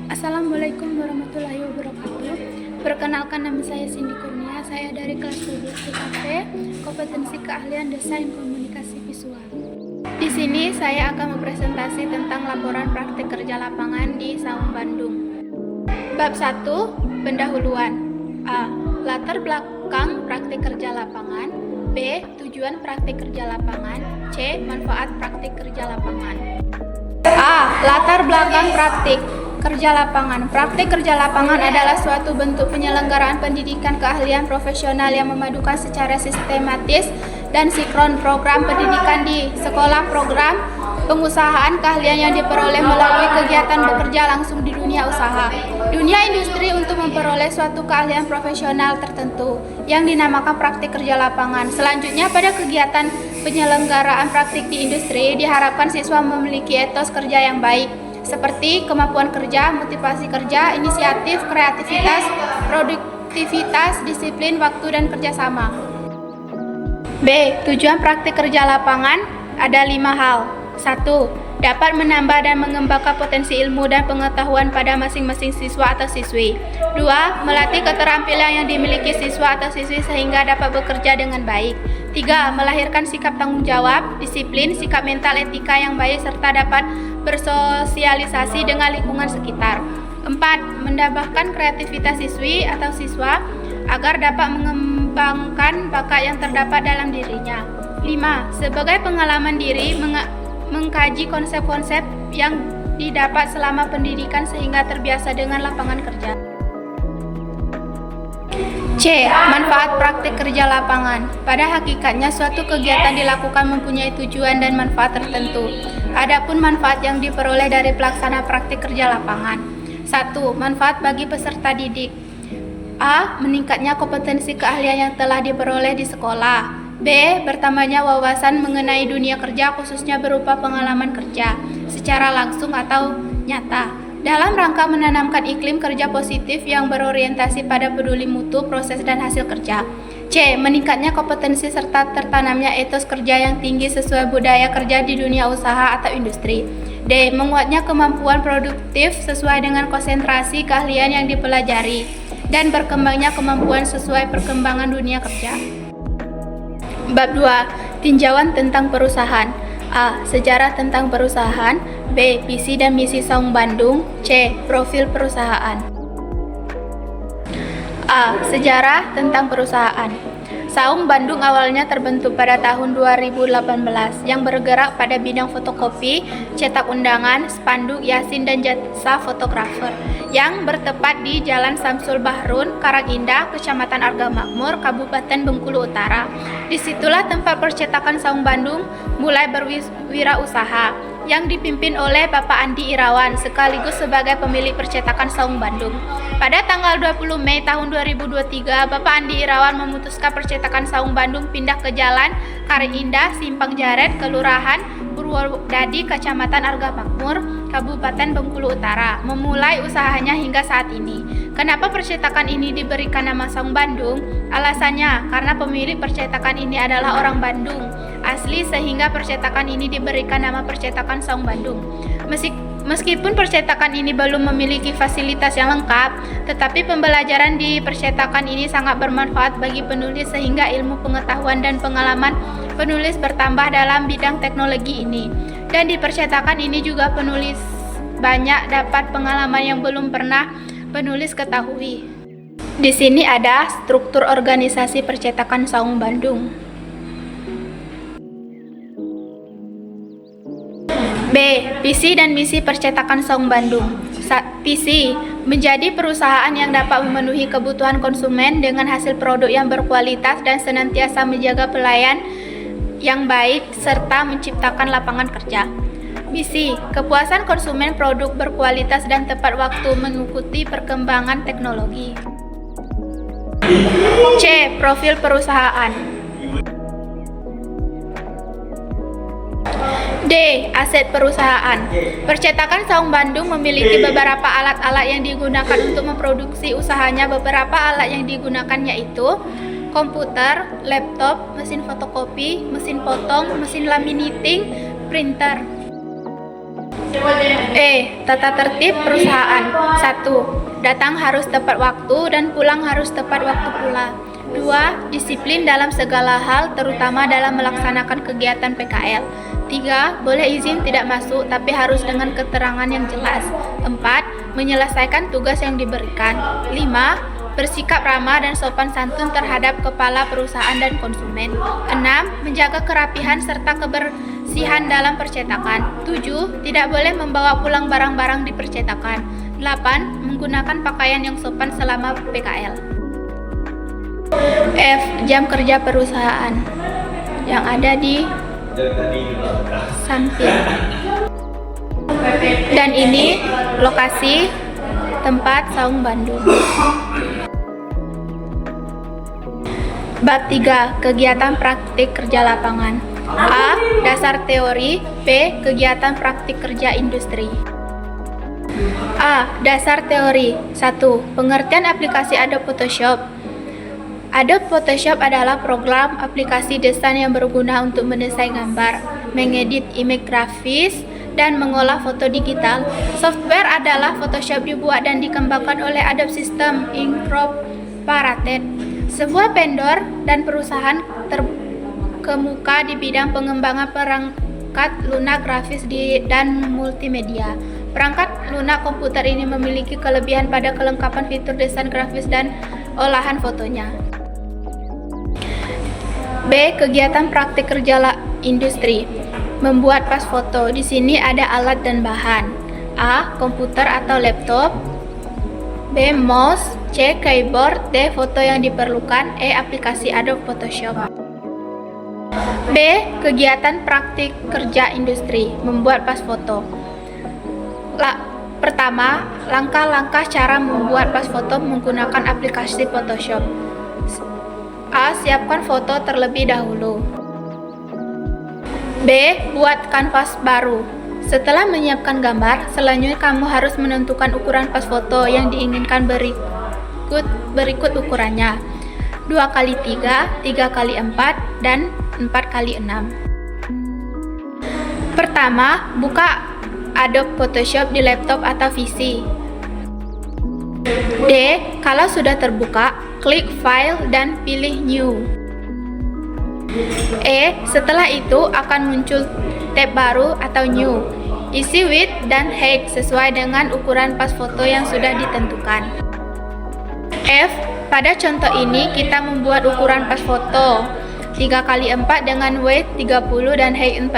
Assalamualaikum warahmatullahi wabarakatuh. Perkenalkan, nama saya Cindy Kurnia. Saya dari kelas 12 TKP, kompetensi keahlian desain komunikasi visual. Di sini saya akan mempresentasi tentang laporan praktik kerja lapangan di Saung Bandung. Bab 1, pendahuluan. A. Latar belakang praktik kerja lapangan. B. Tujuan praktik kerja lapangan. C. Manfaat praktik kerja lapangan. A. Latar belakang praktik kerja lapangan. Praktik kerja lapangan adalah suatu bentuk penyelenggaraan pendidikan keahlian profesional yang memadukan secara sistematis dan sinkron program pendidikan di sekolah, program pengusahaan, keahlian yang diperoleh melalui kegiatan bekerja langsung di dunia usaha, dunia industri untuk memperoleh suatu keahlian profesional tertentu yang dinamakan praktik kerja lapangan. Selanjutnya, pada kegiatan penyelenggaraan praktik di industri diharapkan siswa memiliki etos kerja yang baik, seperti kemampuan kerja, motivasi kerja, inisiatif, kreativitas, produktivitas, disiplin waktu, dan kerjasama. B. Tujuan praktik kerja lapangan ada 5 hal. 1. Dapat menambah dan mengembangkan potensi ilmu dan pengetahuan pada masing-masing siswa atau siswi. 2. Melatih keterampilan yang dimiliki siswa atau siswi sehingga dapat bekerja dengan baik. 3. Melahirkan sikap tanggung jawab, disiplin, sikap mental, etika yang baik, serta dapat bersosialisasi dengan lingkungan sekitar. 4. Menambahkan kreativitas siswi atau siswa agar dapat mengembangkan bakat yang terdapat dalam dirinya. 5. Sebagai pengalaman diri, mengkaji konsep-konsep yang didapat selama pendidikan sehingga terbiasa dengan lapangan kerja. C. Manfaat praktik kerja lapangan. Pada hakikatnya suatu kegiatan dilakukan mempunyai tujuan dan manfaat tertentu. Adapun manfaat yang diperoleh dari pelaksana praktik kerja lapangan. 1. Manfaat bagi peserta didik. A. Meningkatnya kompetensi keahlian yang telah diperoleh di sekolah. B. Bertambahnya wawasan mengenai dunia kerja, khususnya berupa pengalaman kerja secara langsung atau nyata, dalam rangka menanamkan iklim kerja positif yang berorientasi pada peduli mutu, proses, dan hasil kerja. C. Meningkatnya kompetensi serta tertanamnya etos kerja yang tinggi sesuai budaya kerja di dunia usaha atau industri. D. Menguatnya kemampuan produktif sesuai dengan konsentrasi keahlian yang dipelajari dan berkembangnya kemampuan sesuai perkembangan dunia kerja. Bab 2. Tinjauan tentang perusahaan. A. Sejarah tentang perusahaan. B. Visi dan misi Saung Bandung. C. Profil perusahaan. A. Sejarah tentang perusahaan. Saung Bandung awalnya terbentuk pada tahun 2018 yang bergerak pada bidang fotokopi, cetak undangan, spanduk, yasin, dan jasa fotografer yang bertempat di Jalan Samsul Bahrun, Karangindah, Kecamatan Arga Makmur, Kabupaten Bengkulu Utara. Disitulah tempat percetakan Saung Bandung mulai berwirausaha, yang dipimpin oleh Bapak Andi Irawan sekaligus sebagai pemilik percetakan Saung Bandung. Pada tanggal 20 Mei tahun 2023, Bapak Andi Irawan memutuskan percetakan Saung Bandung pindah ke Jalan Karangindah, Simpang Jaret, Kelurahan Purwodadi, Kecamatan Arga Makmur, Kabupaten Bengkulu Utara, memulai usahanya hingga saat ini. Kenapa percetakan ini diberikan nama Saung Bandung? Alasannya, karena pemilik percetakan ini adalah orang Bandung asli sehingga percetakan ini diberikan nama percetakan Saung Bandung. Meskipun percetakan ini belum memiliki fasilitas yang lengkap, tetapi pembelajaran di percetakan ini sangat bermanfaat bagi penulis sehingga ilmu pengetahuan dan pengalaman penulis bertambah dalam bidang teknologi ini. Dan di percetakan ini juga penulis banyak dapat pengalaman yang belum pernah penulis ketahui. Di sini ada struktur organisasi percetakan Saung Bandung. B. Visi dan misi percetakan Saung Bandung. Visi, menjadi perusahaan yang dapat memenuhi kebutuhan konsumen dengan hasil produk yang berkualitas dan senantiasa menjaga pelayan yang baik serta menciptakan lapangan kerja. Misi, kepuasan konsumen produk berkualitas dan tepat waktu mengikuti perkembangan teknologi. C. Profil perusahaan. D. Aset perusahaan. Percetakan Saung Bandung memiliki beberapa alat-alat yang digunakan untuk memproduksi usahanya. Beberapa alat yang digunakan yaitu komputer, laptop, mesin fotokopi, mesin potong, mesin laminating, printer. Tata tertib perusahaan. 1. Datang harus tepat waktu dan pulang harus tepat waktu pula. 2. Disiplin dalam segala hal, terutama dalam melaksanakan kegiatan PKL. 3. Boleh izin tidak masuk, tapi harus dengan keterangan yang jelas. 4. Menyelesaikan tugas yang diberikan. 5. Bersikap ramah dan sopan santun terhadap kepala perusahaan dan konsumen. 6. Menjaga kerapihan serta kebersihan dalam percetakan. 7. Tidak boleh membawa pulang barang-barang di percetakan. 8. Menggunakan pakaian yang sopan selama PKL. F. Jam kerja perusahaan yang ada di samping. Dan ini lokasi tempat Saung Bandung. Bab 3. Kegiatan praktik kerja lapangan. A. Dasar teori. B. Kegiatan praktik kerja industri. A. Dasar teori. 1. Pengertian aplikasi Adobe Photoshop. Adobe Photoshop adalah program aplikasi desain yang berguna untuk mendesain gambar, mengedit image grafis, dan mengolah foto digital. Software adalah Photoshop dibuat dan dikembangkan oleh Adobe System Incorporated, sebuah vendor dan perusahaan terkemuka di bidang pengembangan perangkat lunak grafis dan multimedia. Perangkat lunak komputer ini memiliki kelebihan pada kelengkapan fitur desain grafis dan olahan fotonya. B. Kegiatan praktik kerja industri. Membuat pas foto. Di sini ada alat dan bahan. A. Komputer atau laptop. B. Mouse. C. Keyboard. D. Foto yang diperlukan. E. Aplikasi Adobe Photoshop. B. Kegiatan praktik kerja industri. Membuat pas foto. Pertama, langkah-langkah cara membuat pas foto menggunakan aplikasi Photoshop. A. Siapkan foto terlebih dahulu. B. Buat kanvas baru. Setelah menyiapkan gambar, selanjutnya kamu harus menentukan ukuran pas foto yang diinginkan berikut ukurannya. 2x3, 3x4, dan 4x6. Pertama, buka Adobe Photoshop di laptop atau PC. D. Kalau sudah terbuka, klik File dan pilih New. E. Setelah itu akan muncul tab baru atau New. Isi width dan height sesuai dengan ukuran pas foto yang sudah ditentukan. F. Pada contoh ini kita membuat ukuran pas foto 3x4 dengan width 30 dan height 40.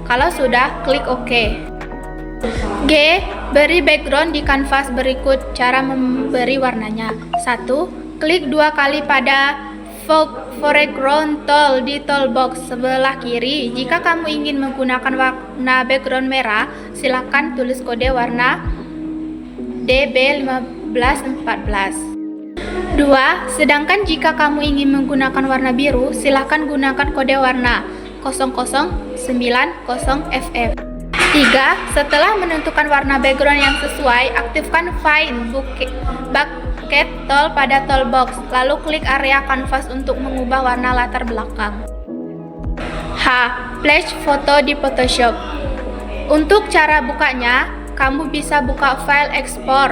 Kalau sudah, klik OK. G. Beri background di kanvas berikut cara memberi warnanya. 1. Klik 2 kali pada foreground tool di toolbox sebelah kiri. Jika kamu ingin menggunakan warna background merah, silakan tulis kode warna DB1514. 2. Sedangkan jika kamu ingin menggunakan warna biru, silakan gunakan kode warna 0090FF. 3. Setelah menentukan warna background yang sesuai, aktifkan Find Bucket tool pada toolbox, lalu klik area kanvas untuk mengubah warna latar belakang. H. Flash foto di Photoshop. Untuk cara bukanya, kamu bisa buka file ekspor,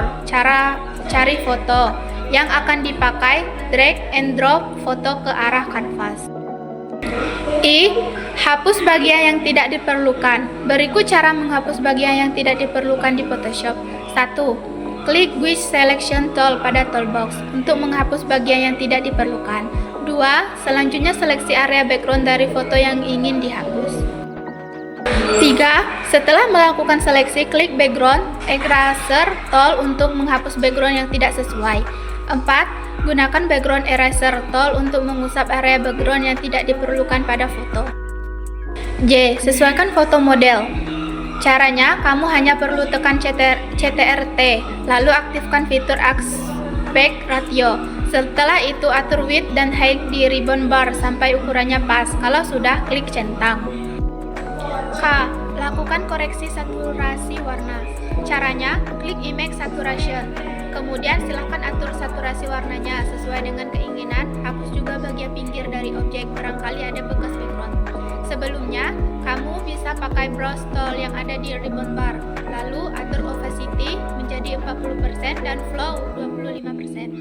cari foto yang akan dipakai, drag and drop foto ke arah kanvas. I. Hapus bagian yang tidak diperlukan. Berikut cara menghapus bagian yang tidak diperlukan di Photoshop. 1. Klik Which Selection Tool pada toolbox untuk menghapus bagian yang tidak diperlukan. 2. Selanjutnya seleksi area background dari foto yang ingin dihapus. 3. Setelah melakukan seleksi, klik Background Eraser Tool untuk menghapus background yang tidak sesuai. 4. Gunakan Background Eraser Tool untuk mengusap area background yang tidak diperlukan pada foto. J. Sesuaikan foto model. Caranya, kamu hanya perlu tekan CTRT, lalu aktifkan fitur Aspect Ratio. Setelah itu, atur width dan height di ribbon bar sampai ukurannya pas. Kalau sudah, klik centang. K. Lakukan koreksi saturasi warna. Caranya, klik Image Saturation. Kemudian silakan atur saturasi warnanya sesuai dengan keinginan. Hapus juga bagian pinggir dari objek, barangkali ada bekas background. Sebelumnya, kamu bisa pakai brush tool yang ada di ribbon bar, lalu atur opacity menjadi 40% dan flow 25%.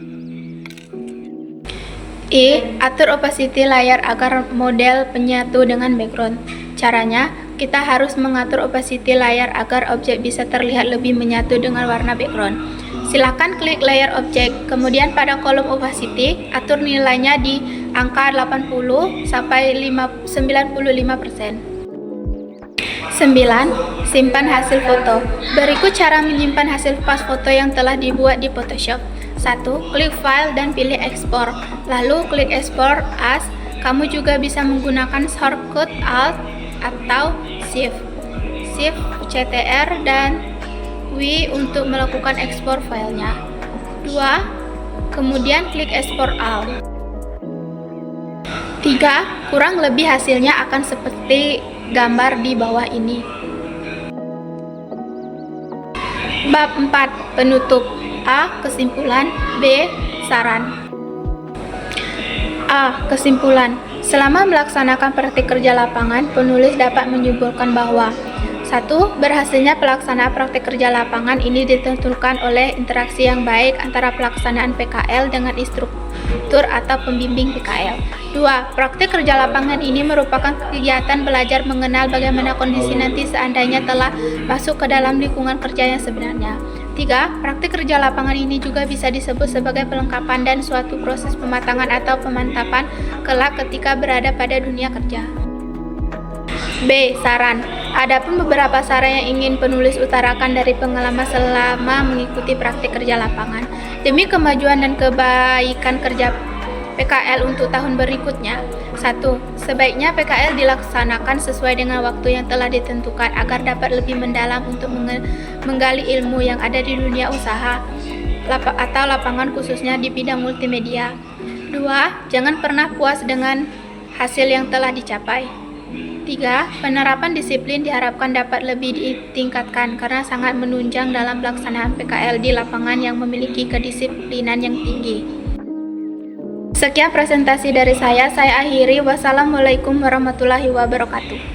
Atur opacity layar agar model menyatu dengan background. Caranya, kita harus mengatur opacity layar agar objek bisa terlihat lebih menyatu dengan warna background. Silakan klik layer objek, kemudian pada kolom opacity, atur nilainya di angka 80 sampai 95%. 9. Simpan hasil foto. Berikut cara menyimpan hasil pas foto yang telah dibuat di Photoshop. 1. Klik file dan pilih ekspor, lalu klik ekspor as. Kamu juga bisa menggunakan shortcut Alt atau Shift CTR dan W untuk melakukan ekspor filenya. 2. Kemudian klik ekspor all. 3. Kurang lebih hasilnya akan seperti gambar di bawah ini. Bab 4. Penutup. A. Kesimpulan. B. Saran. A. Kesimpulan. Selama melaksanakan praktik kerja lapangan, penulis dapat menyimpulkan bahwa 1. Berhasilnya pelaksanaan praktik kerja lapangan ini ditentukan oleh interaksi yang baik antara pelaksanaan PKL dengan instruktur atau pembimbing PKL. 2. Praktik kerja lapangan ini merupakan kegiatan belajar mengenal bagaimana kondisi nanti seandainya telah masuk ke dalam lingkungan kerja yang sebenarnya. 3. Praktik kerja lapangan ini juga bisa disebut sebagai pelengkapan dan suatu proses pematangan atau pemantapan kelak ketika berada pada dunia kerja. B. Saran. Adapun beberapa saran yang ingin penulis utarakan dari pengalaman selama mengikuti praktik kerja lapangan. Demi kemajuan dan kebaikan kerja PKL untuk tahun berikutnya. 1. Sebaiknya PKL dilaksanakan sesuai dengan waktu yang telah ditentukan agar dapat lebih mendalam untuk menggali ilmu yang ada di dunia usaha atau lapangan khususnya di bidang multimedia. 2. Jangan pernah puas dengan hasil yang telah dicapai. 3. Penerapan disiplin diharapkan dapat lebih ditingkatkan karena sangat menunjang dalam pelaksanaan PKL di lapangan yang memiliki kedisiplinan yang tinggi. Sekian presentasi dari saya akhiri. Wassalamualaikum warahmatullahi wabarakatuh.